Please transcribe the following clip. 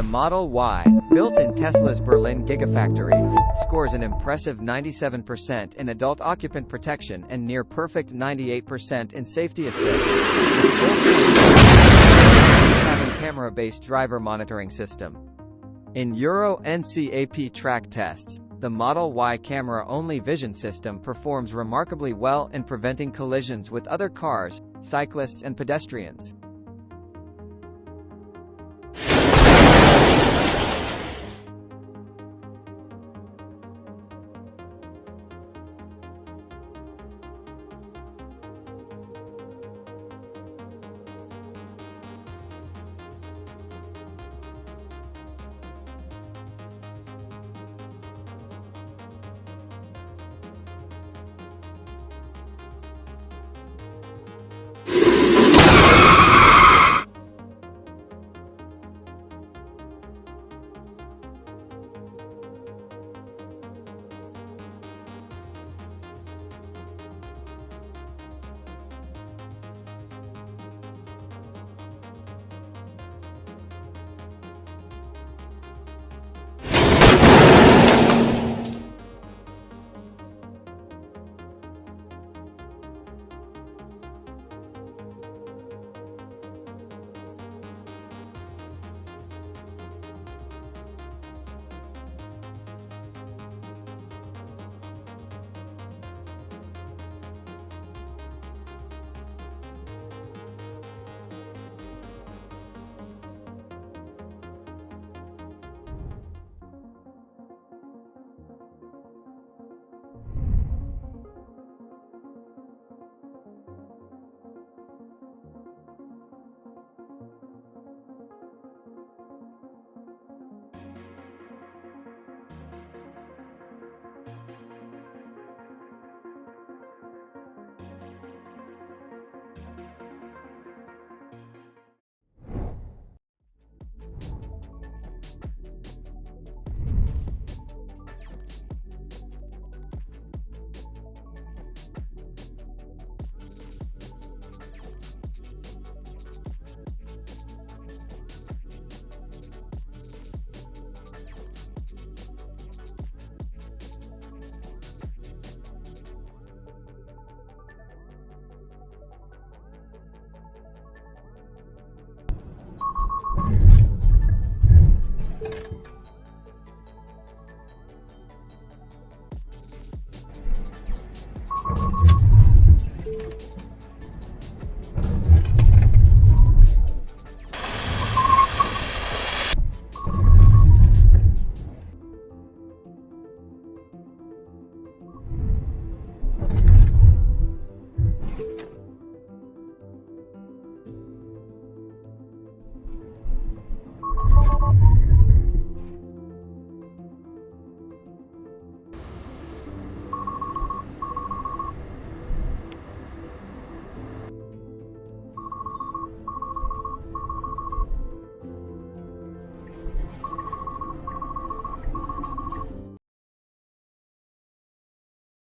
The Model Y, built in Tesla's Berlin Gigafactory, scores an impressive 97% in adult occupant protection and near-perfect 98% in safety assist, with full cabin camera-based driver monitoring system. In Euro NCAP track tests, the Model Y camera-only vision system performs remarkably well in preventing collisions with other cars, cyclists and pedestrians.